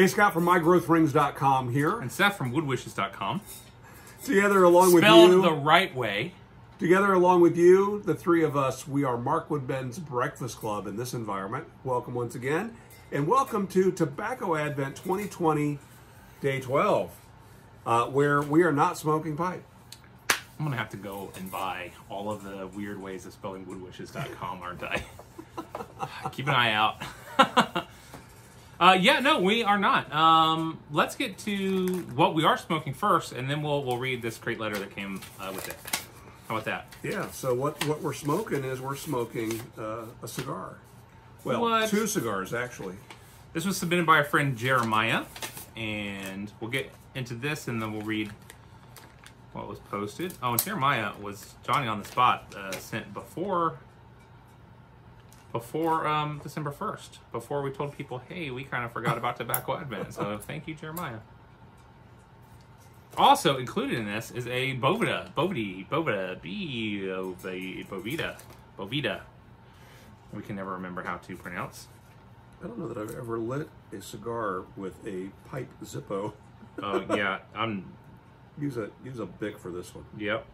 Hey, Scott from MyGrowthRings.com here. And Seth from WoodWishes.com. Together along with you. Spelled the right way. Together along with you, the three of us, we are Mark Woodben's Breakfast Club in this environment. Welcome once again. And welcome to Tobacco Advent 2020, Day 12, where we are not smoking pipe. I'm going to have to go and buy all of the weird ways of spelling woodwishes.com, aren't I? Keep an eye out. Yeah, no, we are not. Let's get to what we are smoking first, and then we'll read this great letter that came with it. How about that? Yeah, so what we're smoking is we're smoking a cigar. Well, What? 2 cigars, actually. This was submitted by our friend Jerimiah, and we'll get into this, and then we'll read what was posted. Oh, and Jerimiah was Johnny on the spot, sent before December 1st, before we told people, hey, we kind of forgot about Tobacco Advent. So thank you, Jerimiah. Also included in this is a Bovida. We can never remember how to pronounce. I don't know that I've ever lit a cigar with a pipe Zippo. Oh, yeah, Use a Bic for this one. Yep.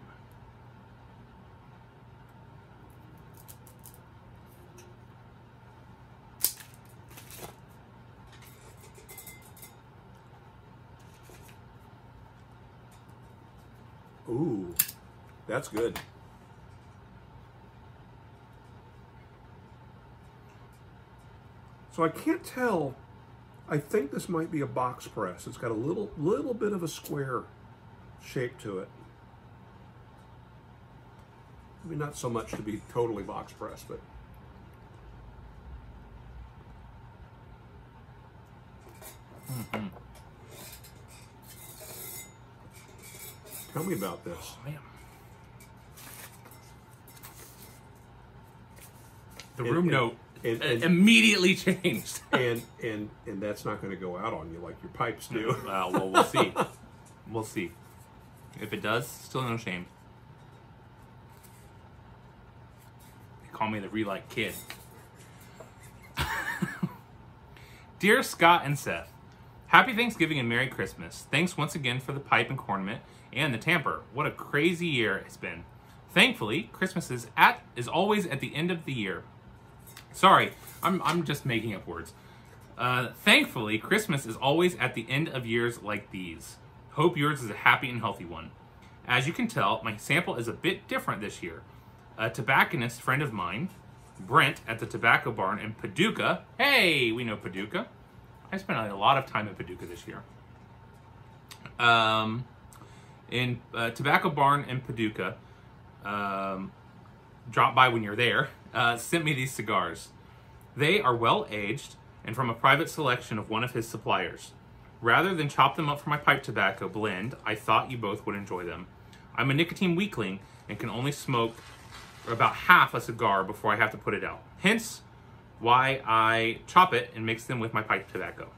Ooh, that's good. So I can't tell. I think this might be a box press. It's got a little bit of a square shape to it. Maybe not so much to be totally box press, but tell me about this. Oh, man. The room note immediately changed. and that's not going to go out on you like your pipes do. Well, we'll see. We'll see. If it does, still no shame. They call me the Relight Kid. Dear Scott and Seth, Happy Thanksgiving and Merry Christmas. Thanks once again for the pipe and cornament and the tamper. What a crazy year it's been. Thankfully, Christmas is always at the end of the year. Sorry, I'm just making up words. Thankfully, Christmas is always at the end of years like these. Hope yours is a happy and healthy one. As you can tell, my sample is a bit different this year. A tobacconist friend of mine, Brent, at the Tobacco Barn in Paducah. Hey, we know Paducah. I spent a lot of time in Paducah this year. In Tobacco Barn in Paducah, drop by when you're there, sent me these cigars. They are well aged and from a private selection of one of his suppliers. Rather than chop them up for my pipe tobacco blend, I thought you both would enjoy them. I'm a nicotine weakling and can only smoke about half a cigar before I have to put it out. Hence, why I chop it and mix them with my pipe tobacco.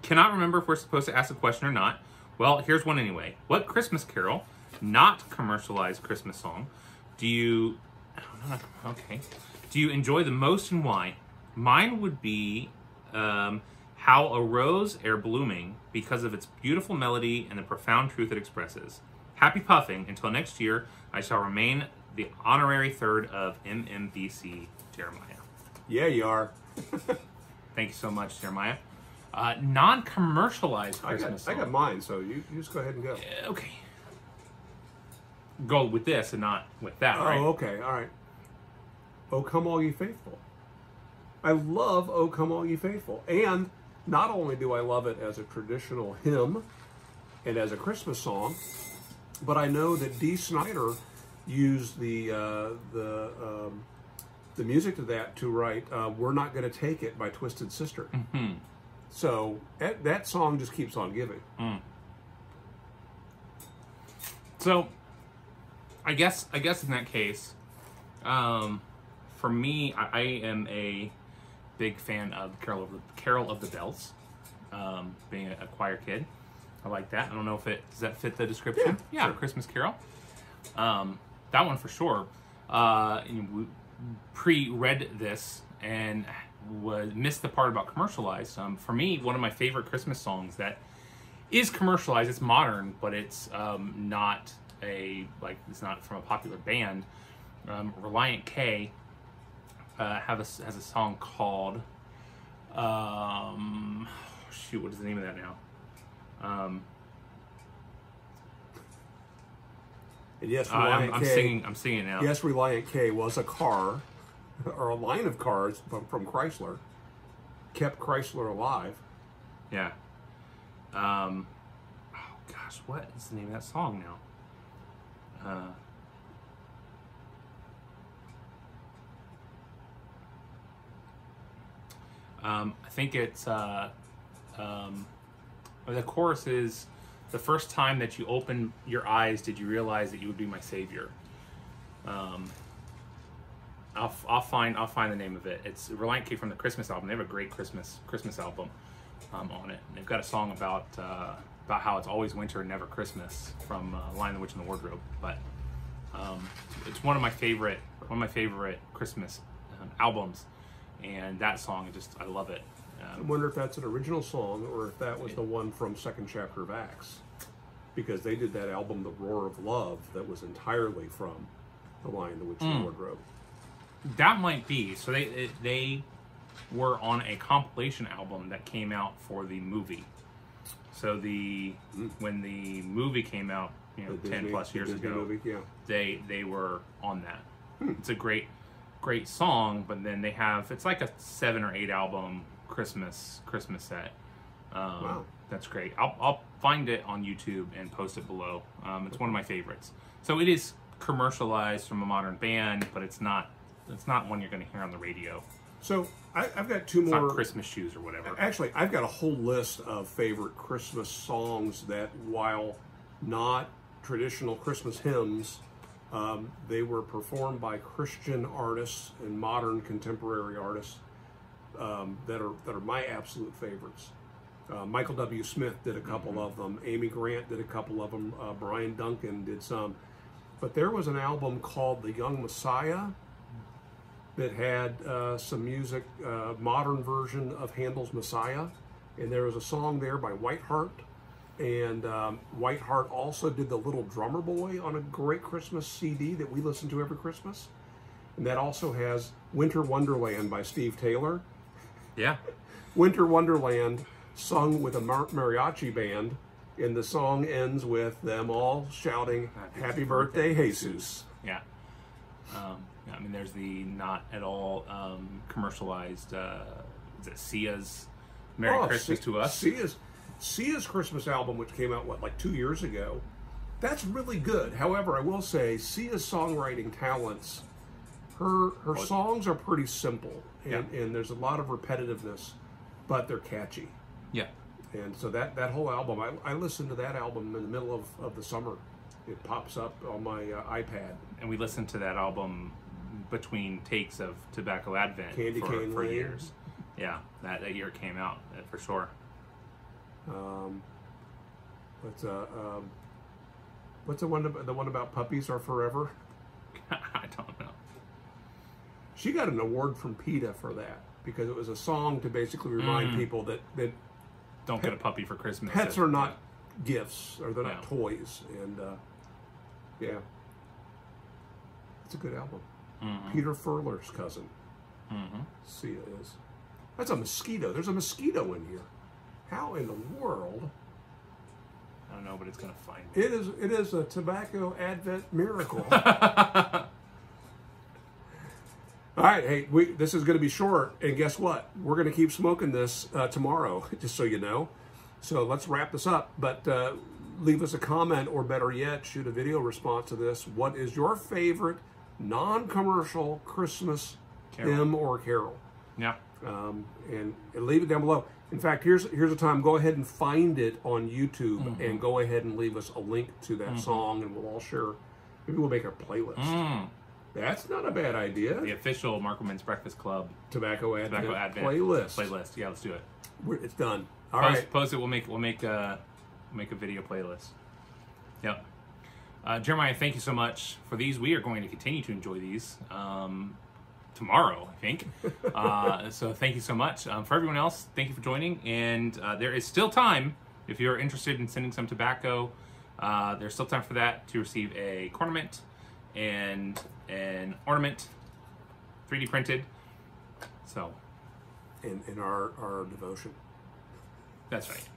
Cannot remember if we're supposed to ask a question or not. Well, here's one anyway. What Christmas carol, not commercialized Christmas song, do you enjoy the most and why? Mine would be How a Rose Ere Blooming, because of its beautiful melody and the profound truth it expresses. Happy puffing. Until next year, I shall remain the honorary third of MMBC, Jerimiah. Yeah, you are. Thank you so much, Jerimiah. Non-commercialized Christmas song. I got mine, so you just go ahead and go. Okay. Go with this and not with that, right? Oh, okay, all right. Oh, Come All Ye Faithful. I love Oh, Come All Ye Faithful. And not only do I love it as a traditional hymn and as a Christmas song, but I know that Dee Snider used the music to that to write We're Not Gonna Take It by Twisted Sister. Mm-hmm. So that song just keeps on giving. Mm. So, I guess in that case, for me, I am a big fan of Carol of the Bells. Being a choir kid, I like that. I don't know if does that fit the description? Yeah, sure. Christmas Carol. That one for sure. We pre-read this and missed the part about commercialized. For me, one of my favorite Christmas songs that is commercialized. It's modern, but it's not it's not from a popular band. Reliant K has a song called shoot, what is the name of that now? And yes, I'm K, I'm singing it now. Yes, Reliant K was a car, or a line of cars from Chrysler, kept Chrysler alive. Yeah. Oh gosh, what is the name of that song now? I think it's the chorus is, the first time that you opened your eyes, did you realize that you would be my savior? I'll find the name of it. It's Reliant K from the Christmas album. They have a great Christmas album on it. And they've got a song about how it's always winter and never Christmas from Lion, the Witch, and the Wardrobe. But it's one of my favorite Christmas albums, and that song, I love it. I wonder if that's an original song or if that was the one from Second Chapter of Acts, because they did that album, The Roar of Love, that was entirely from The Lion, the Witch, and the Wardrobe. That might be. So they were on a compilation album that came out for the movie. So when the movie came out, 10 plus years ago, movie, yeah. they were on that. It's a great song, but then it's like a 7 or 8 album Christmas set. Wow. That's great. I'll find it on YouTube and post it below. It's one of my favorites. So it is commercialized from a modern band, but it's not one you're going to hear on the radio. So I've got two more. Not Christmas shoes or whatever. Actually, I've got a whole list of favorite Christmas songs that, while not traditional Christmas hymns, they were performed by Christian artists and modern contemporary artists that are my absolute favorites. Michael W. Smith did a couple of them. Amy Grant did a couple of them. Brian Duncan did some. But there was an album called The Young Messiah that had some music, modern version of Handel's Messiah. And there was a song there by Whiteheart. And Whiteheart also did The Little Drummer Boy on a great Christmas CD that we listen to every Christmas. And that also has Winter Wonderland by Steve Taylor. Yeah. Winter Wonderland sung with a mariachi band, and the song ends with them all shouting, "Happy birthday, Jesus." Yeah. I mean, there's the not at all commercialized, is it Sia's Merry Christmas to Us? Sia's Christmas album, which came out, like 2 years ago, that's really good. However, I will say, Sia's songwriting talents, her songs are pretty simple, and there's a lot of repetitiveness, but they're catchy. Yeah. And so that whole album, I listened to that album in the middle of the summer. It pops up on my iPad. And we listened to that album between takes of Tobacco Advent for years. Yeah, that year it came out, for sure. What's the one about puppies are forever? I don't know. She got an award from PETA for that, because it was a song to basically remind people that don't get a puppy for Christmas. Pets are not gifts, or they're not toys, and yeah, it's a good album. Peter Furler's cousin. Sia is. That's a mosquito. There's a mosquito in here. How in the world? I don't know, but it's gonna find me. It is a Tobacco Advent miracle. All right, hey, this is going to be short, and guess what? We're going to keep smoking this tomorrow, just so you know. So let's wrap this up, but leave us a comment, or better yet, shoot a video response to this. What is your favorite non-commercial Christmas hymn or carol? Yeah. And leave it down below. In fact, here's a time. Go ahead and find it on YouTube, and go ahead and leave us a link to that song, and we'll all share. Maybe we'll make a playlist. That's not a bad idea. The official Markleman's Breakfast Club Tobacco Advent playlist. Yeah, let's do it. It's done. All right. Post it. We'll make a video playlist. Yep. Jeremiah, thank you so much for these. We are going to continue to enjoy these. tomorrow, I think. So thank you so much. For everyone else, thank you for joining. And there is still time, if you're interested in sending some tobacco, there's still time for that to receive a cornament and an ornament, 3D printed. So, in our devotion. That's right.